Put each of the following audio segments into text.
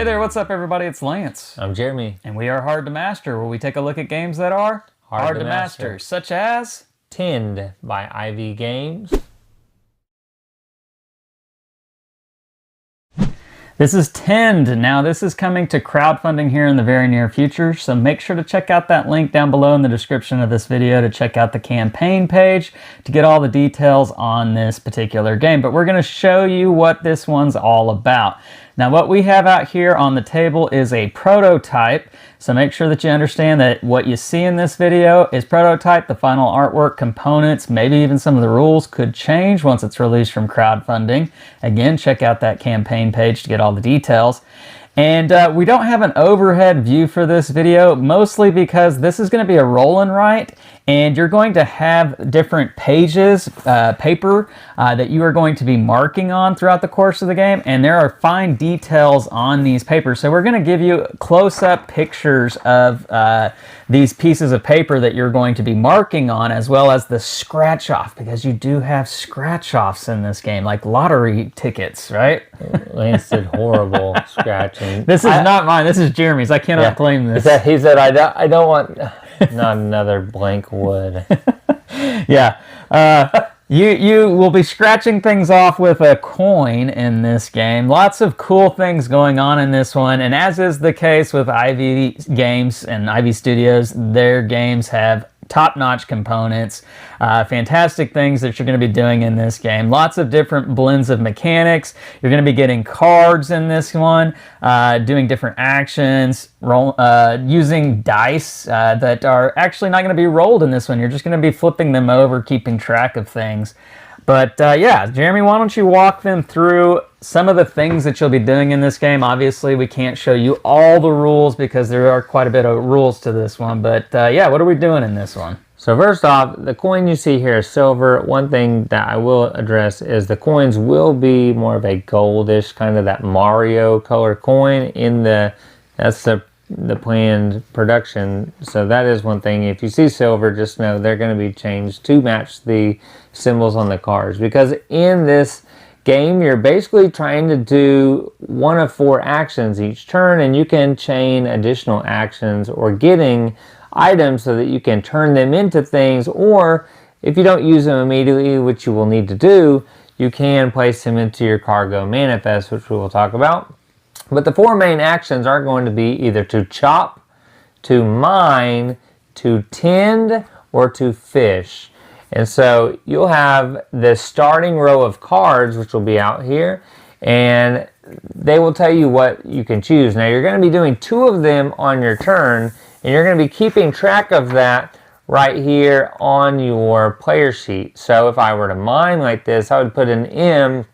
Hey there, what's up everybody? It's Lance. I'm Jeremy. And we are Hard to Master, where we take a look at games that are hard to master, such as Tinned by IV Games. This is Tinned. Now this is coming to crowdfunding here in the very near future, so make sure to check out that link down below in the description of this video to check out the campaign page to get all the details on this particular game. But we're going to show you what this one's all about. Now what we have out here on the table is a prototype, so make sure that you understand that what you see in this video is prototype. The final artwork, components, maybe even some of the rules could change once it's released from crowdfunding. Again, check out that campaign page to get all the details. And we don't have an overhead view for this video, mostly because this is going to be a roll and write, and you're going to have different pages, paper, that you are going to be marking on throughout the course of the game, and there are fine details on these papers. So we're going to give you close-up pictures of these pieces of paper that you're going to be marking on, as well as the scratch-off, because you do have scratch-offs in this game, like lottery tickets, right? Lance did horrible scratching. This is not mine. This is Jeremy's. I cannot claim this. He said, I don't want not another blank wood. Yeah. You will be scratching things off with a coin in this game. Lots of cool things going on in this one. And as is the case with IV Games and IV Studios, their games have top-notch components, fantastic things that you're going to be doing in this game. Lots of different blends of mechanics. You're going to be getting cards in this one, doing different actions, using dice that are actually not going to be rolled in this one. You're just going to be flipping them over, keeping track of things. But yeah, Jeremy, why don't you walk them through some of the things that you'll be doing in this game. Obviously, we can't show you all the rules because there are quite a bit of rules to this one. But yeah, what are we doing in this one? So first off, the coin you see here is silver. One thing that I will address is the coins will be more of a goldish, kind of that Mario color coin in that's the planned production. So that is one thing. If you see silver, just know they're going to be changed to match the symbols on the cards, because in this game you're basically trying to do one of 4 actions each turn, and you can chain additional actions or getting items so that you can turn them into things, or if you don't use them immediately, which you will need to do, you can place them into your cargo manifest, which we will talk about. But the 4 main actions are going to be either to chop, to mine, to tend, or to fish. And so you'll have the starting row of cards, which will be out here, and they will tell you what you can choose. Now you're going to be doing 2 of them on your turn, and you're going to be keeping track of that right here on your player sheet. So if I were to mine like this, I would put an M,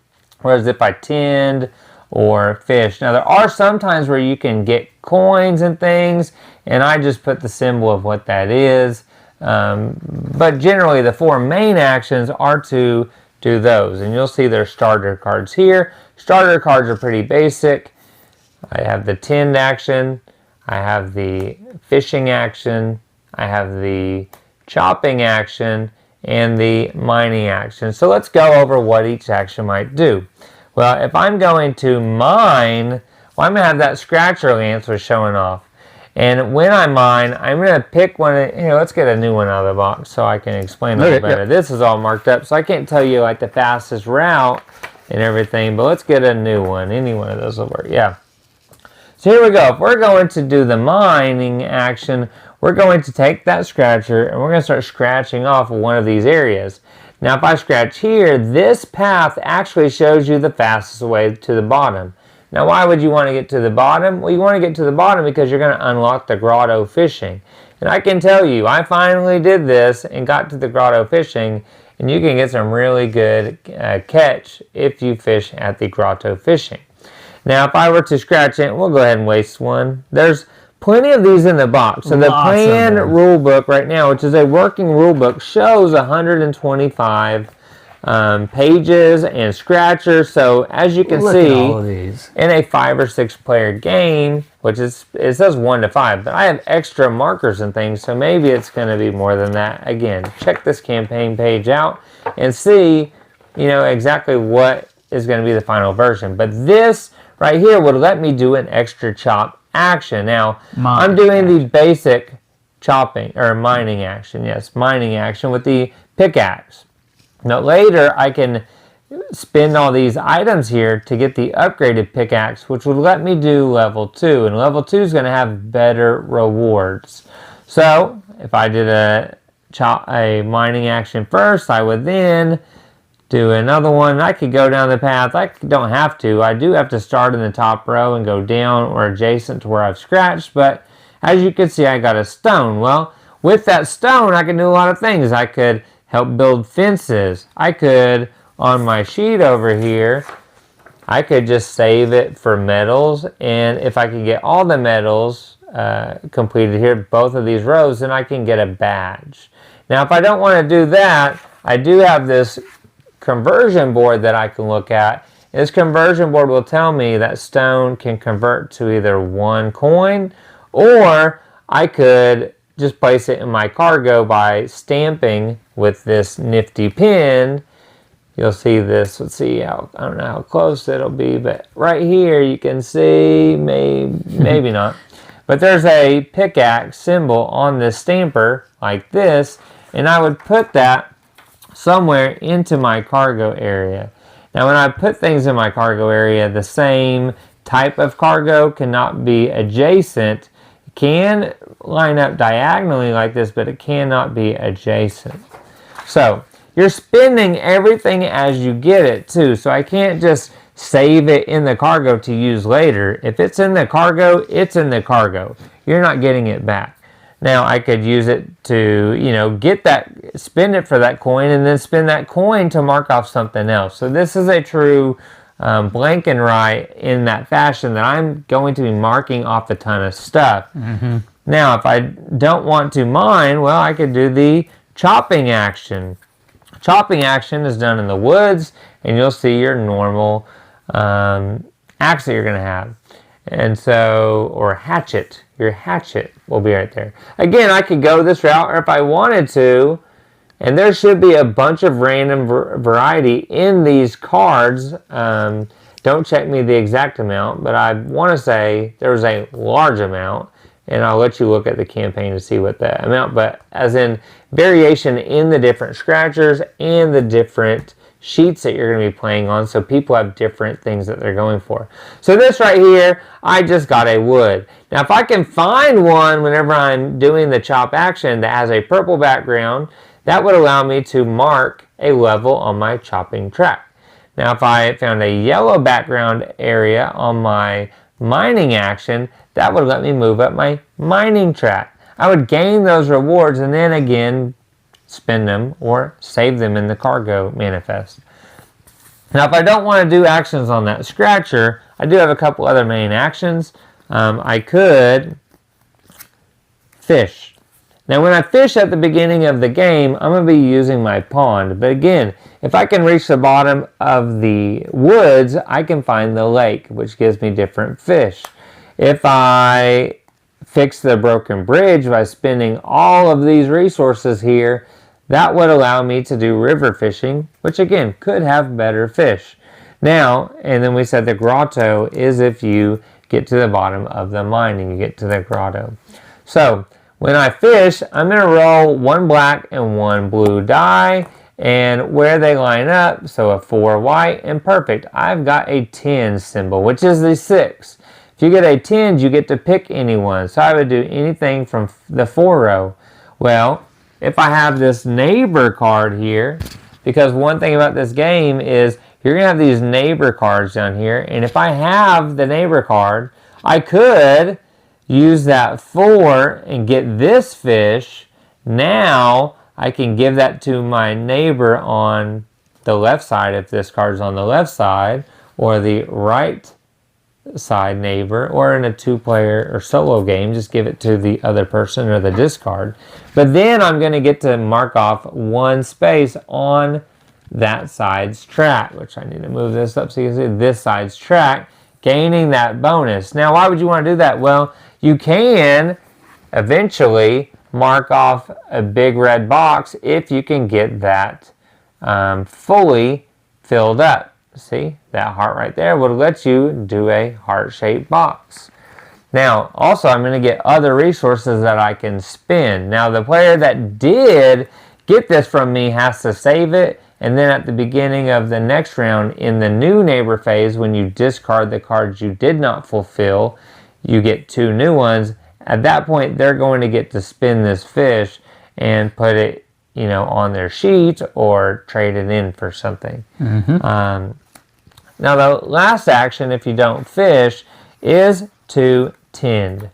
whereas if I tend or fish. Now there are some times where you can get coins and things, and I just put the symbol of what that is. But generally the 4 main actions are to do those, and you'll see their starter cards here. Starter cards are pretty basic. I have the tend action, I have the fishing action, I have the chopping action, and the mining action. So let's go over what each action might do. Well, if I'm going to mine, well, I'm going to have that scratcher Lance was showing off. And when I mine, I'm going to pick one. Let's get a new one out of the box so I can explain a little better. Yep. This is all marked up, so I can't tell you like the fastest route and everything, but let's get a new one. Any one of those will work. Yeah. So here we go. If we're going to do the mining action, we're going to take that scratcher and we're going to start scratching off one of these areas. Now, if I scratch here, this path actually shows you the fastest way to the bottom. Now, why would you want to get to the bottom? Well, you want to get to the bottom because you're going to unlock the grotto fishing. And I can tell you, I finally did this and got to the grotto fishing, and you can get some really good catch if you fish at the grotto fishing. Now, if I were to scratch it, we'll go ahead and waste one. There's plenty of these in the box. So the plan rule book right now, which is a working rule book, shows 125 pages and scratchers. So as you can see, in a 5 or 6 player game, which it says 1 to 5, but I have extra markers and things, so maybe it's going to be more than that. Again, check this campaign page out and see, exactly what is going to be the final version. But this right here would let me do an extra chop action. Now, I'm Mining doing the basic chopping, or mining action. Yes, mining action with the pickaxe. Now later, I can spend all these items here to get the upgraded pickaxe, which would let me do level 2. And level 2 is going to have better rewards. So, if I did a mining action first, I would then do another one. I could go down the path. I don't have to. I do have to start in the top row and go down or adjacent to where I've scratched. But as you can see, I got a stone. Well, with that stone, I can do a lot of things. I could help build fences. I could, on my sheet over here, I could just save it for metals. And if I could get all the metals completed here, both of these rows, then I can get a badge. Now, if I don't want to do that, I do have this conversion board that I can look at. This conversion board will tell me that stone can convert to either 1 coin, or I could just place it in my cargo by stamping with this nifty pin. You'll see this. Let's see how, I don't know how close it'll be, but right here you can see, maybe not. But there's a pickaxe symbol on this stamper like this, and I would put that somewhere into my cargo area. Now when I put things in my cargo area, the same type of cargo cannot be adjacent. It can line up diagonally like this, but it cannot be adjacent. So you're spending everything as you get it too. So I can't just save it in the cargo to use later. If it's in the cargo, it's in the cargo. You're not getting it back. Now I could use it to, get that, spend it for that coin, and then spend that coin to mark off something else. So this is a true blank and right in that fashion that I'm going to be marking off a ton of stuff. Now, if I don't want to mine, well, I could do the chopping action. Chopping action is done in the woods, and you'll see your normal axe that you're going to have. And so, or hatchet, your hatchet will be right there. Again, I could go this route, or if I wanted to, and there should be a bunch of random variety in these cards. Don't check me the exact amount, but I want to say there was a large amount, and I'll let you look at the campaign to see what the amount, but as in variation in the different scratchers and the different sheets that you're going to be playing on, so people have different things that they're going for. So this right here, I just got a wood. Now if I can find one whenever I'm doing the chop action that has a purple background, that would allow me to mark a level on my chopping track. Now if I found a yellow background area on my mining action, that would let me move up my mining track. I would gain those rewards and then again spend them or save them in the cargo manifest. Now if I don't want to do actions on that scratcher, I do have a couple other main actions. I could fish. Now when I fish at the beginning of the game, I'm going to be using my pond. But again, if I can reach the bottom of the woods, I can find the lake, which gives me different fish. If I fix the broken bridge by spending all of these resources here, that would allow me to do river fishing, which again could have better fish. Now, and then we said the grotto is if you get to the bottom of the mining, you get to the grotto. So when I fish, I'm going to roll 1 black and 1 blue die, and where they line up, so a 4 white, and perfect. I've got a 10 symbol, which is the 6. If you get a 10, you get to pick anyone. So I would do anything from the 4 row. Well, if I have this neighbor card here, because one thing about this game is you're going to have these neighbor cards down here, and if I have the neighbor card, I could use that 4 and get this fish. Now I can give that to my neighbor on the left side if this card's on the left side, or the right side neighbor, or in a 2-player or solo game, just give it to the other person or the discard. But then I'm going to get to mark off 1 space on that side's track, which I need to move this up so you can see this side's track, gaining that bonus. Now, why would you want to do that? Well, you can eventually mark off a big red box if you can get that fully filled up. see, that heart right there would let you do a heart-shaped box. Now, also, I'm going to get other resources that I can spend. Now, the player that did get this from me has to save it, and then at the beginning of the next round, in the new neighbor phase, when you discard the cards you did not fulfill, you get 2 new ones. At that point, they're going to get to spin this fish and put it, on their sheet or trade it in for something. Now, the last action, if you don't fish, is to tend.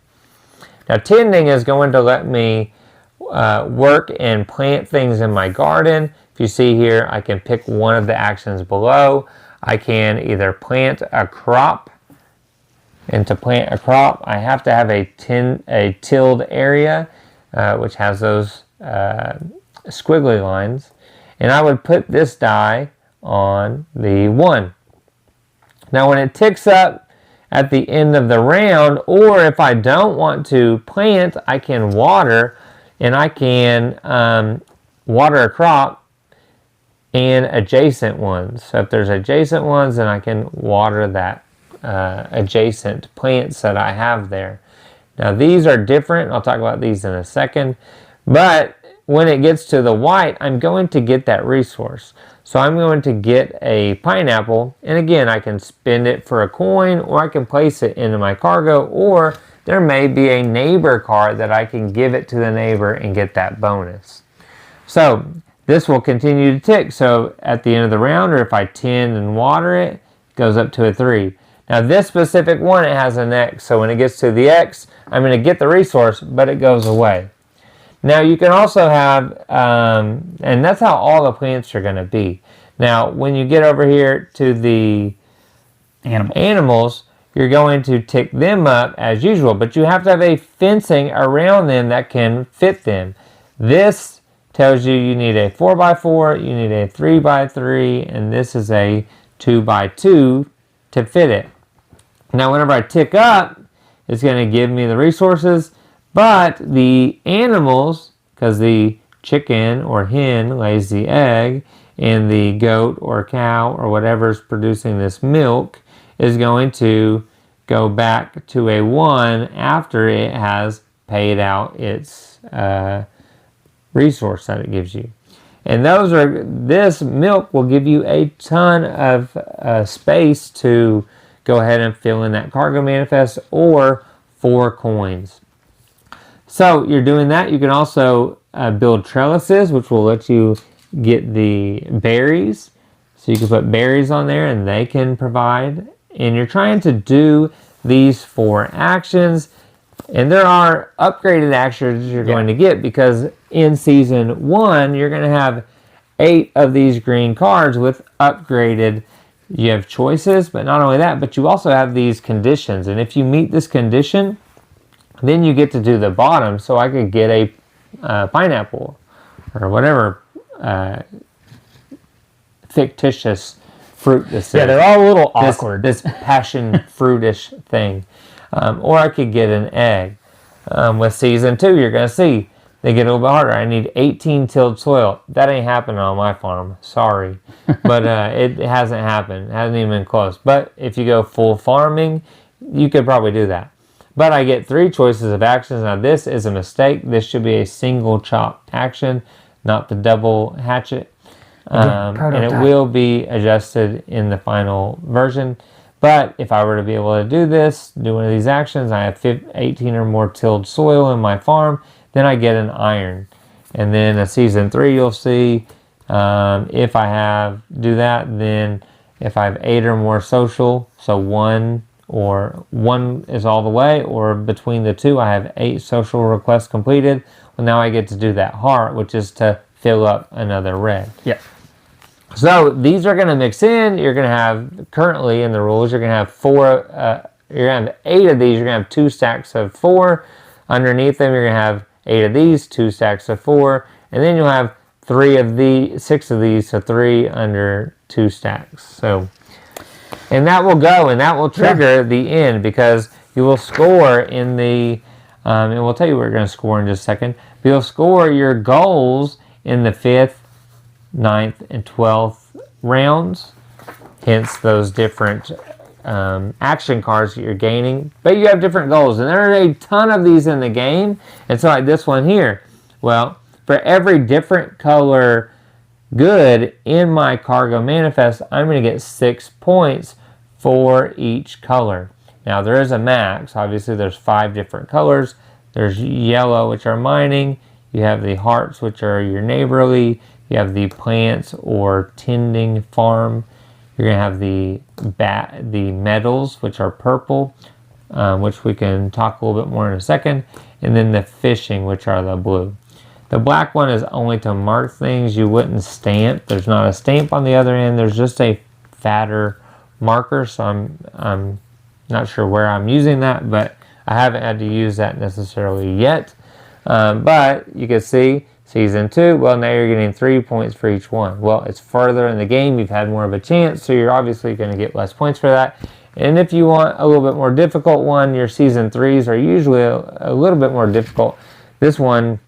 Now, tending is going to let me work and plant things in my garden. If you see here, I can pick one of the actions below. I can either plant a crop, and to plant a crop, I have to have a tilled area, which has those squiggly lines. And I would put this die on the 1. Now, when it ticks up at the end of the round, or if I don't want to plant, I can water, and I can water a crop and adjacent ones. So if there's adjacent ones, then I can water that adjacent plants that I have there. Now, these are different. I'll talk about these in a second. But when it gets to the white, I'm going to get that resource. So I'm going to get a pineapple, and again, I can spend it for a coin, or I can place it into my cargo, or there may be a neighbor card that I can give it to the neighbor and get that bonus. So this will continue to tick. So at the end of the round, or if I tend and water it, it goes up to a 3. Now this specific one, it has an X. So when it gets to the X, I'm going to get the resource, but it goes away. Now you can also have, and that's how all the plants are going to be. Now when you get over here to the animals, you're going to tick them up as usual, but you have to have a fencing around them that can fit them. This tells you need a 4x4, you need a 3x3, and this is a 2x2 to fit it. Now whenever I tick up, it's going to give me the resources, but the animals, because the chicken or hen lays the egg, and the goat or cow or whatever is producing this milk is going to go back to a 1 after it has paid out its resource that it gives you. And this milk will give you a ton of space to go ahead and fill in that cargo manifest, or 4 coins. So you're doing that. You can also build trellises, which will let you get the berries. So you can put berries on there and they can provide. And you're trying to do these 4 actions. And there are upgraded actions you're going to get, because in season 1, you're going to have 8 of these green cards with upgraded. You have choices, but not only that, but you also have these conditions. And if you meet this condition, then you get to do the bottom. So I could get a pineapple or whatever fictitious fruit this is. Yeah, they're all a little awkward. This passion fruitish thing. Or I could get an egg. With season 2, you're going to see they get a little bit harder. I need 18 tilled soil. That ain't happening on my farm. Sorry. But it hasn't happened. It hasn't even been close. But if you go full farming, you could probably do that. But I get 3 choices of actions. Now this is a mistake. This should be a single chop action, not the double hatchet. And it will be adjusted in the final version. But if I were to be able to do this, do one of these actions, I have 18 or more tilled soil in my farm, then I get an iron. And then in season 3, you'll see if I do that, then if I have 8 or more social, so 1 is all the way, or between the 2, I have 8 social requests completed. Well, now I get to do that heart, which is to fill up another red. Yeah. So these are going to mix in. You're going to have, currently in the rules, you're going to have 4, you're going to have 8 of these. You're going to have 2 stacks of 4. Underneath them, you're going to have 8 of these, 2 stacks of 4. And then you'll have 6 of these, so 3 under 2 stacks. So, and that will go, and that will trigger the end, because you will score in the, and we'll tell you what you're going to score in just a second. But you'll score your goals in the 5th, 9th, and 12th rounds. hence those different action cards that you're gaining. But you have different goals, and there are a ton of these in the game. And so like this one here, well, for every different color good in my cargo manifest, I'm going to get 6 points for each color. Now there is a max. Obviously there's 5 different colors. There's yellow, which are mining. You have the hearts, which are your neighborly. You have the plants or tending farm. You're going to have the metals, which are purple, which we can talk a little bit more in a second. And then the fishing, which are the blue. The black one is only to mark things you wouldn't stamp. There's not a stamp on the other end. There's just a fatter marker. So I'm not sure where I'm using that, but I haven't had to use that necessarily yet. But you can see Season 2, well, now you're getting 3 points for each one. Well, it's further in the game. You've had more of a chance, so you're obviously going to get less points for that. And if you want a little bit more difficult one, your Season 3s are usually a little bit more difficult. This one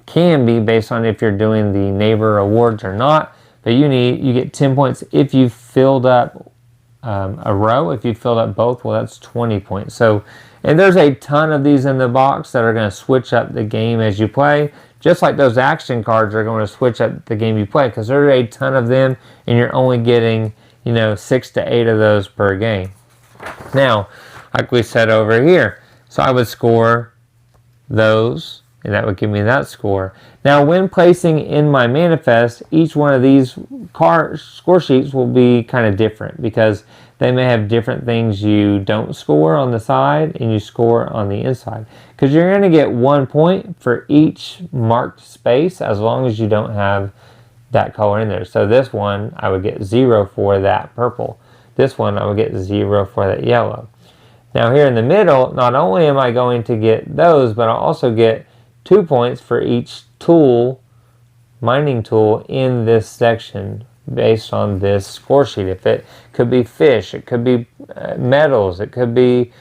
can be based on if you're doing the neighbor awards or not. But you get 10 points if you filled up a row. If you filled up both, well, that's 20 points. So, and there's a ton of these in the box that are going to switch up the game as you play. Just like those action cards are going to switch up the game you play, because there are a ton of them, and you're only getting, 6 to 8 of those per game. Now, like we said over here, so I would score those, and that would give me that score. Now, when placing in my manifest, each one of these score sheets will be kind of different, because they may have different things you don't score on the side and you score on the inside. Because you're going to get 1 point for each marked space as long as you don't have that color in there. So this one, I would get 0 for that purple. This one, I would get 0 for that yellow. Now here in the middle, not only am I going to get those, but I'll also get 2 points for each tool, mining tool in this section based on this score sheet. If it could be fish, it could be metals, it could be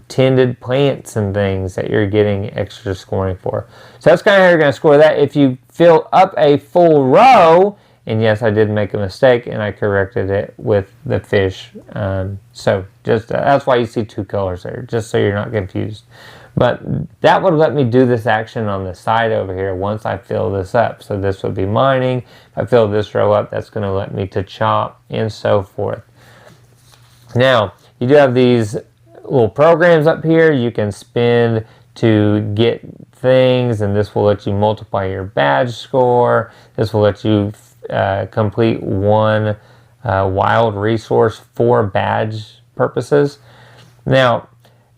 tended plants and things that you're getting extra scoring for. So that's kind of how you're going to score that. If you fill up a full row, and yes, I did make a mistake and I corrected it with the fish. So just that's why you see 2 colors there, just so you're not confused. But that would let me do this action on the side over here once I fill this up. So this would be mining. If I fill this row up, that's going to let me to chop and so forth. Now, you do have these little programs up here you can spend to get things, and this will let you multiply your badge score. This will let you complete one wild resource for badge purposes. Now,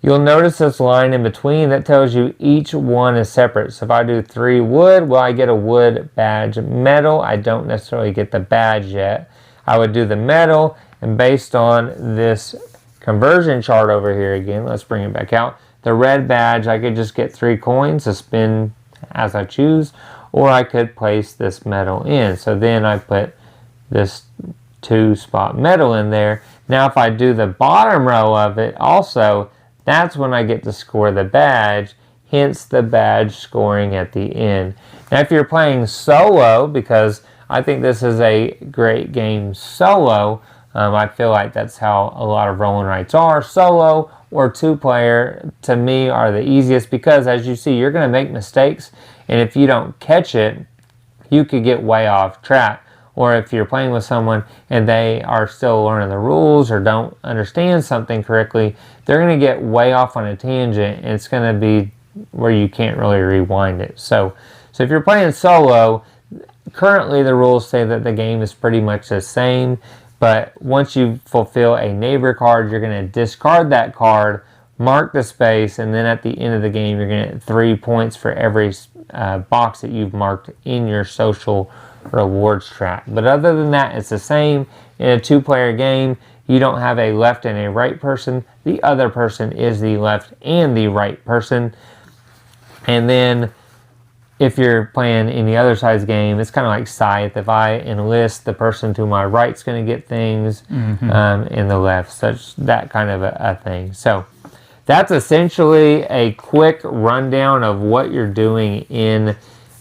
you'll notice this line in between that tells you each one is separate. So if I do 3 wood, well, I get a wood badge. Metal, I don't necessarily get the badge yet. I would do the metal, and based on this conversion chart over here again, let's bring it back out. The red badge, I could just get 3 coins to spend as I choose, or I could place this metal in. So then I put this 2-spot metal in there. Now if I do the bottom row of it also, that's when I get to score the badge, hence the badge scoring at the end. Now if you're playing solo, because I think this is a great game solo, I feel like that's how a lot of roll and writes are. Solo or 2-player, to me, are the easiest, because as you see, you're going to make mistakes, and if you don't catch it, you could get way off track. Or if you're playing with someone and they are still learning the rules or don't understand something correctly, they're going to get way off on a tangent, and it's going to be where you can't really rewind it. So if you're playing solo, currently the rules say that the game is pretty much the same, but once you fulfill a neighbor card, you're going to discard that card, mark the space, and then at the end of the game, you're going to get 3 points for every box that you've marked in your social rewards track. But other than that, it's the same. In a 2-player game, you don't have a left and a right person. The other person is the left and the right person. And then if you're playing any other size game, it's kind of like Scythe. If I enlist, the person to my right's going to get things, in the left, such that kind of a thing. So that's essentially a quick rundown of what you're doing in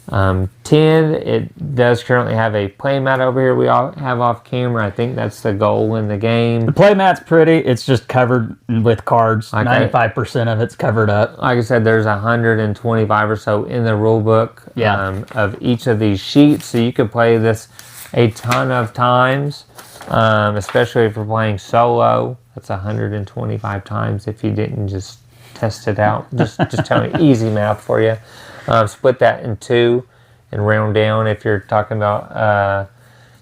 10, it does currently have a playmat over here we all have off camera. I think that's the goal in the game. The playmat's pretty. It's just covered with cards. 95% of it's covered up. Like I said, there's 125 or so in the rule book of each of these sheets. So you could play this a ton of times, especially if you're playing solo. That's 125 times if you didn't just test it out. Just tell me, easy math for you. Split that in two and round down if you're talking about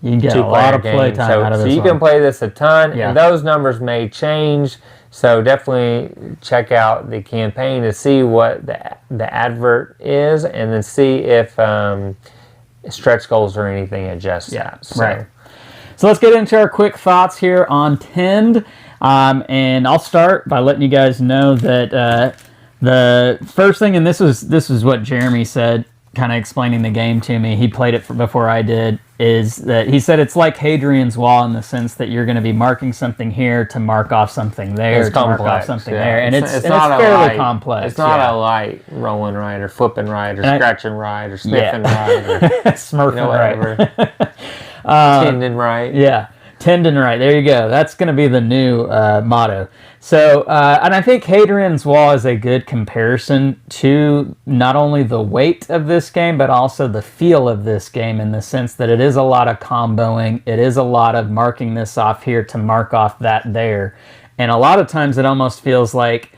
you can get a lot of play time out of this. So you can play this a ton, and those numbers may change. So definitely check out the campaign to see what the advert is, and then see if stretch goals or anything adjust that. So. Right. So let's get into our quick thoughts here on Tend. And I'll start by letting you guys know that the first thing, and this was what Jeremy said, kind of explaining the game to me. He played it before I did. Is that he said it's like Hadrian's Wall in the sense that you're going to be marking something here to mark off something there, mark off something there, and it's fairly complex. It's not a light rolling right or flipping right or scratching right or sniffing right or smurfing right, tending right. Yeah. Tendon right. There you go. That's going to be the new motto. So, and I think Hadrian's Wall is a good comparison to not only the weight of this game, but also the feel of this game in the sense that it is a lot of comboing. It is a lot of marking this off here to mark off that there. And a lot of times it almost feels like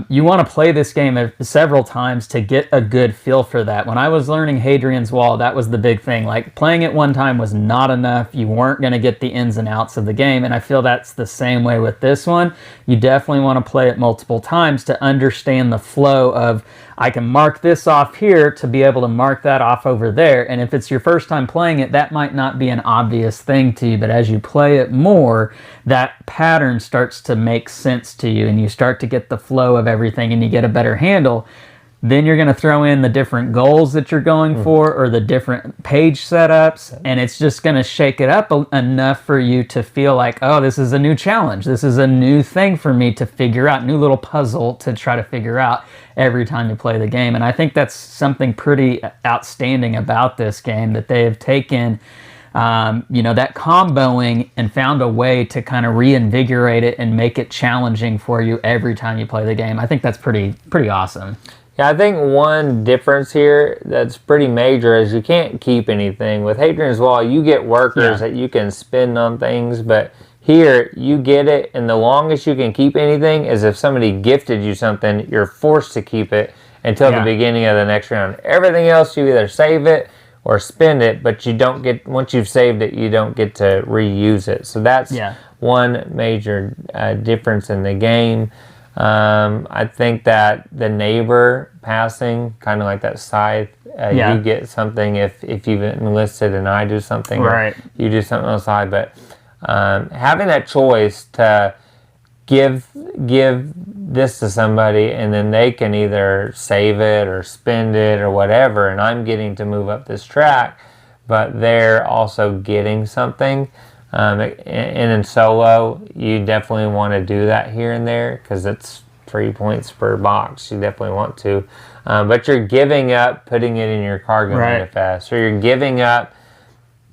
you want to play this game several times to get a good feel for that. When I was learning Hadrian's Wall, that was the big thing. Like, playing it one time was not enough. You weren't going to get the ins and outs of the game, and I feel that's the same way with this one. You definitely want to play it multiple times to understand the flow of, I can mark this off here to be able to mark that off over there. And if it's your first time playing it, that might not be an obvious thing to you, but as you play it more, that pattern starts to make sense to you, and you start to get the flow of everything, and you get a better handle. Then you're going to throw in the different goals that you're going for, or the different page setups, and it's just going to shake it up enough for you to feel like, oh, this is a new challenge. This is a new thing for me to figure out, new little puzzle to try to figure out every time you play the game. And I think that's something pretty outstanding about this game, that they have taken that comboing and found a way to kind of reinvigorate it and make it challenging for you every time you play the game. I think that's pretty awesome. Yeah, I think one difference here that's pretty major is you can't keep anything. With Hadrian's Wall, you get workers that you can spend on things, but here you get it, and the longest you can keep anything is if somebody gifted you something, you're forced to keep it until the beginning of the next round. Everything else, you either save it or spend it, but you don't get, once you've saved it, you don't get to reuse it. So that's one major difference in the game. I think that the neighbor passing, kind of like that scythe, you get something if you've enlisted and I do something, right? You do something on the side, but having that choice to give this to somebody, and then they can either save it or spend it or whatever, and I'm getting to move up this track, but they're also getting something. And in solo, you definitely want to do that here and there because it's 3 points per box. You definitely want to. But you're giving up putting it in your cargo manifest, or you're giving up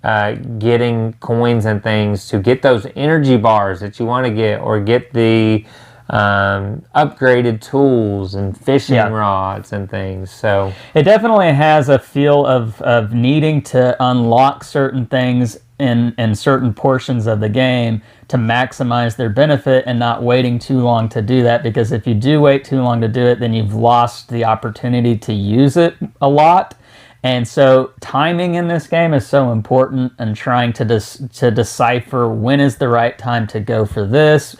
getting coins and things to get those energy bars that you want to get, or get the upgraded tools and fishing rods and things. So it definitely has a feel of needing to unlock certain things in certain portions of the game to maximize their benefit, and not waiting too long to do that, because if you do wait too long to do it, then you've lost the opportunity to use it a lot. And so timing in this game is so important, and trying to decipher when is the right time to go for this.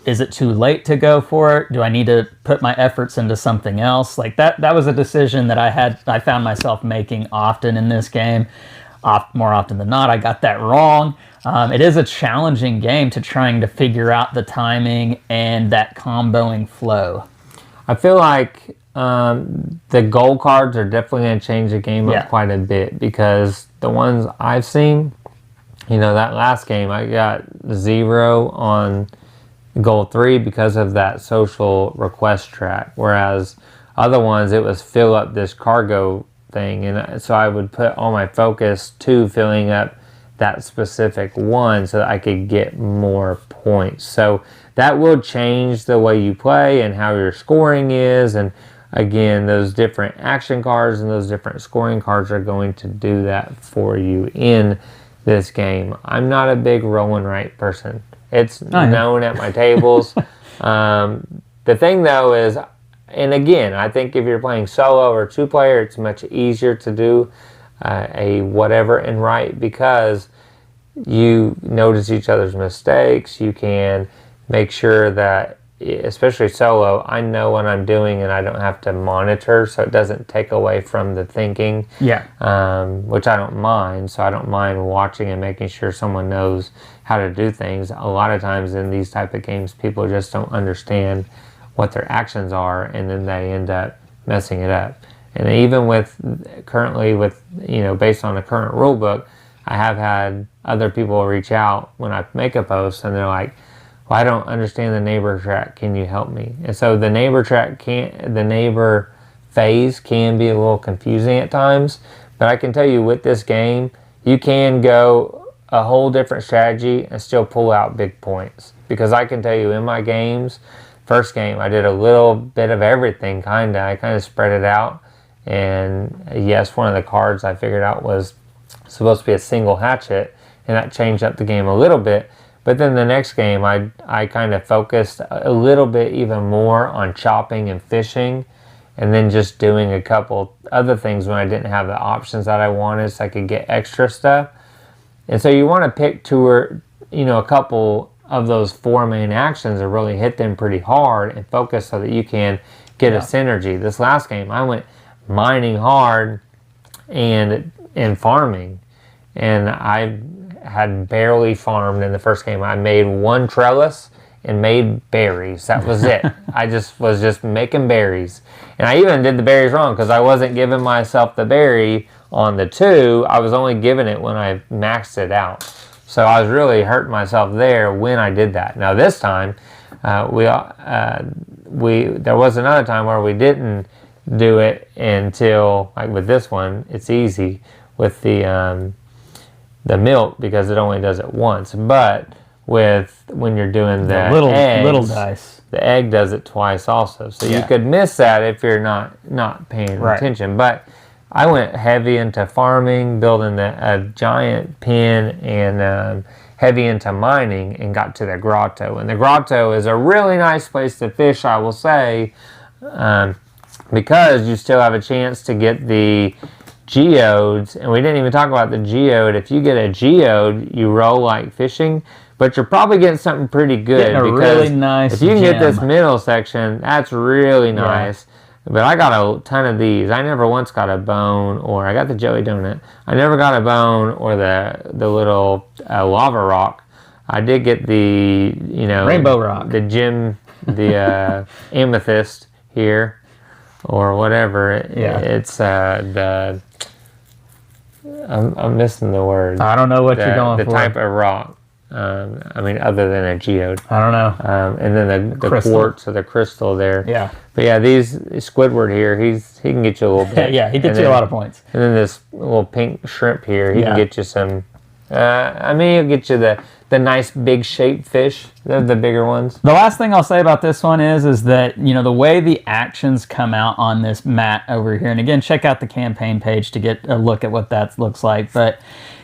Is it too late to go for it? Do I need to put my efforts into something else? Like that was a decision that I found myself making often in this game. More often than not, I got that wrong. It is a challenging game to trying to figure out the timing and that comboing flow. I feel like the gold cards are definitely going to change the game up quite a bit, because the ones I've seen, that last game I got 0 on goal 3 because of that social request track, whereas other ones it was fill up this cargo thing. And so I would put all my focus to filling up that specific one so that I could get more points. So that will change the way you play and how your scoring is. And again, those different action cards and those different scoring cards are going to do that for you in this game. I'm not a big roll and write person. It's known at my tables. The thing though is, and again, I think if you're playing solo or 2-player, it's much easier to do a whatever and write, because you notice each other's mistakes. You can make sure that, especially solo, I know what I'm doing and I don't have to monitor, so it doesn't take away from the thinking. Yeah. Which I don't mind. So I don't mind watching and making sure someone knows how to do things. A lot of times in these type of games, people just don't understand what their actions are, and then they end up messing it up. And even currently with, based on the current rule book, I have had other people reach out when I make a post and they're like, well, I don't understand the neighbor track. Can you help me? And so the neighbor phase can be a little confusing at times, but I can tell you with this game, you can go a whole different strategy and still pull out big points. Because I can tell you in my games, first game, I did a little bit of everything, I kind of spread it out. And yes, one of the cards I figured out was supposed to be a single hatchet, and that changed up the game a little bit. But then the next game, I kind of focused a little bit even more on chopping and fishing, and then just doing a couple other things when I didn't have the options that I wanted, so I could get extra stuff. And so you want to pick two or, a couple of those 4 main actions and really hit them pretty hard and focus so that you can get a synergy. This last game, I went mining hard and farming, and I had barely farmed in the first game. I made 1 trellis and made berries. That was it. I was just making berries. And I even did the berries wrong, because I wasn't giving myself the berry on the 2. I was only giving it when I maxed it out. So I was really hurting myself there when I did that. Now this time, there was another time where we didn't do it until, like with this one, it's easy with the milk, because it only does it once. But when you're doing the eggs, little dice, the egg does it twice also. So you could miss that if you're not paying attention. But I went heavy into farming, building a giant pen, and heavy into mining, and got to the grotto. And the grotto is a really nice place to fish, I will say, because you still have a chance to get the geodes. And we didn't even talk about the geode. If you get a geode, you roll like fishing, but you're probably getting something pretty good. Getting a really nice if you can gem. get this middle section, that's really nice. But I got a ton of these. I never once got a bone, or I got the jelly donut. I never got a bone or the little lava rock. I did get the, rainbow rock, the gem, the amethyst here, or whatever. It's I'm missing the word. I don't know what you're going for. The type of rock. Other than a geode. I don't know. And then the quartz or the crystal there. Yeah. But yeah, these Squidward here, he can get you a little bit. Yeah, he gets you a lot of points. And then this little pink shrimp here, he can get you some. He'll get you the nice big shaped fish, the bigger ones. The last thing I'll say about this one is that, the way the actions come out on this mat over here, and again, check out the campaign page to get a look at what that looks like, but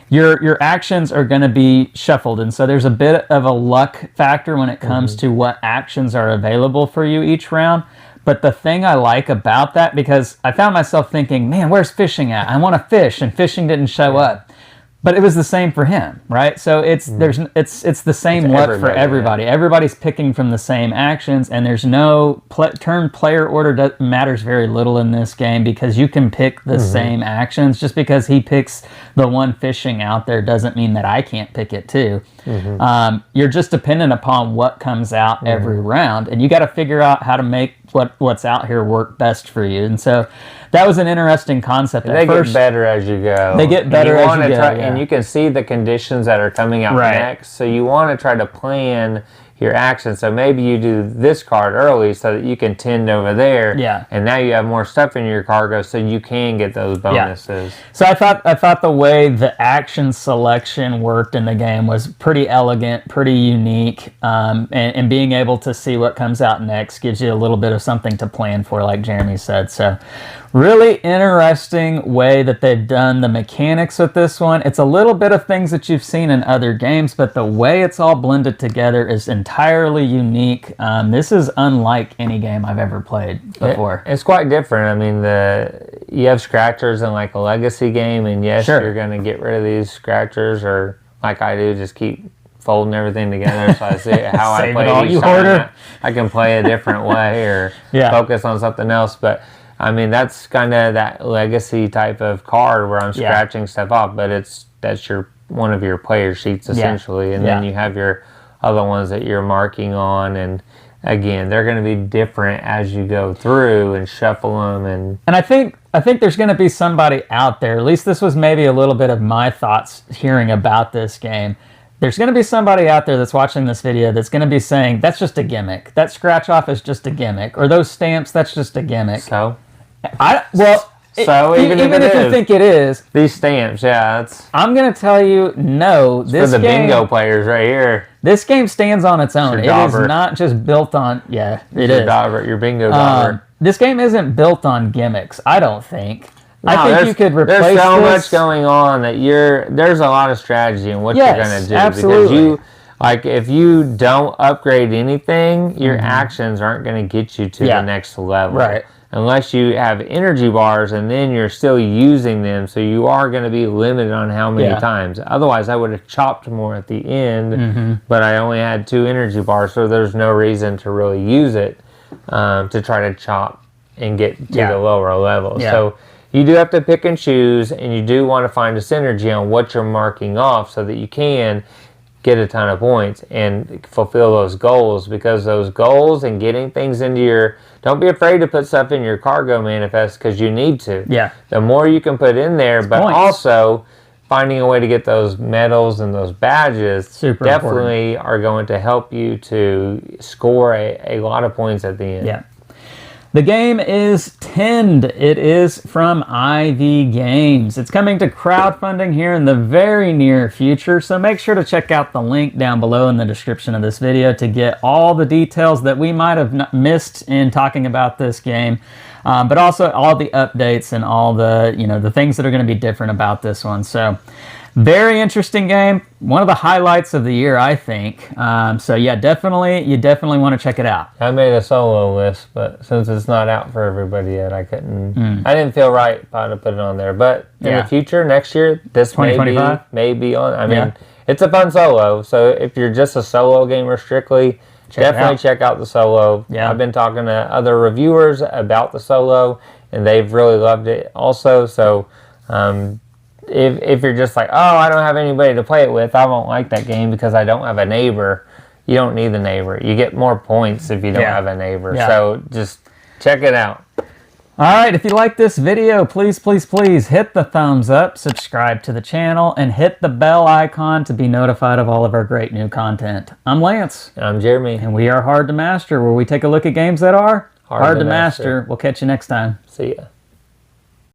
your actions are going to be shuffled, and so there's a bit of a luck factor when it comes to what actions are available for you each round. But the thing I like about that, because I found myself thinking, man, where's fishing at? I want to fish, and fishing didn't show up. But it was the same for him, right? So it's the same luck for everybody. Yeah. Everybody's picking from the same actions, and there's no turn player order matters very little in this game, because you can pick the same actions. Just because he picks the one fishing out there doesn't mean that I can't pick it too. You're just dependent upon what comes out every round, and you got to figure out how to make what's out here work best for you. And so that was an interesting concept. They get better as you go. They get better as you go. And you can see the conditions that are coming out next. So you want to try to plan your actions. So maybe you do this card early so that you can tend over there. Yeah. And now you have more stuff in your cargo, so you can get those bonuses. Yeah. So I thought the way the action selection worked in the game was pretty elegant, pretty unique, and being able to see what comes out next gives you a little bit of something to plan for, like Jeremy said. So really interesting way that they've done the mechanics with this one. It's a little bit of things that you've seen in other games, but the way it's all blended together is entirely unique. This is unlike any game I've ever played before. It's quite different. I mean, you have scratchers in like a legacy game, and yes, Sure. you're going to get rid of these scratchers, or like I do, just keep folding everything together so I see how I play all, each you time. hoarder. I can play a different way or Yeah. focus on something else. But I mean, that's kind of that legacy type of card where I'm scratching stuff off, but that's one of your player sheets essentially, and then you have your other ones that you're marking on, and again, they're going to be different as you go through and shuffle them. And I think there's going to be somebody out there, at least this was maybe a little bit of my thoughts hearing about this game. There's going to be somebody out there that's watching this video that's going to be saying, that's just a gimmick. That scratch off is just a gimmick. Or those stamps, that's just a gimmick. So? Even if you think it is. These stamps, I'm going to tell you, no. This for the bingo players right here. This game stands on its own. It is dauber. not just built on, it is. Your bingo dauber. This game isn't built on gimmicks, I don't think. No, I think you could replace There's so this. much going on that there's a lot of strategy in what you're going to do. Absolutely. Because if you don't upgrade anything, your actions aren't going to get you to the next level. Right. Unless you have energy bars, and then you're still using them, so you are going to be limited on how many times. Otherwise, I would have chopped more at the end, but I only had 2 energy bars, so there's no reason to really use it to try to chop and get to the lower level. Yeah. So you do have to pick and choose, and you do want to find a synergy on what you're marking off so that you can get a ton of points and fulfill those goals, because those goals and getting things into your... Don't be afraid to put stuff in your cargo manifest, because you need to. Yeah. The more you can put in there, but points. Also finding a way to get those medals and those badges definitely are going to help you to score a lot of points at the end. Yeah. The game is Tend. It is from Ivy Games. It's coming to crowdfunding here in the very near future, so make sure to check out the link down below in the description of this video to get all the details that we might have missed in talking about this game, but also all the updates and all the the things that are going to be different about this one. So very interesting game. One of the highlights of the year, I think. So yeah, you definitely want to check it out. I made a solo list, but since it's not out for everybody yet, I couldn't. I didn't feel right how to put it on there. But in the future, next year, this may be on. I mean, it's a fun solo. So if you're just a solo gamer strictly, definitely check out the solo. Yeah. I've been talking to other reviewers about the solo, and they've really loved it also. So if you're just like, oh, I don't have anybody to play it with, I won't like that game because I don't have a neighbor. You don't need the neighbor. You get more points if you don't have a neighbor. Yeah. So just check it out. All right, if you like this video, please hit the thumbs up, subscribe to the channel, and hit the bell icon to be notified of all of our great new content. I'm Lance. And I'm Jeremy. And we are Hard to Master, where we take a look at games that are hard to master. We'll catch you next time. See ya.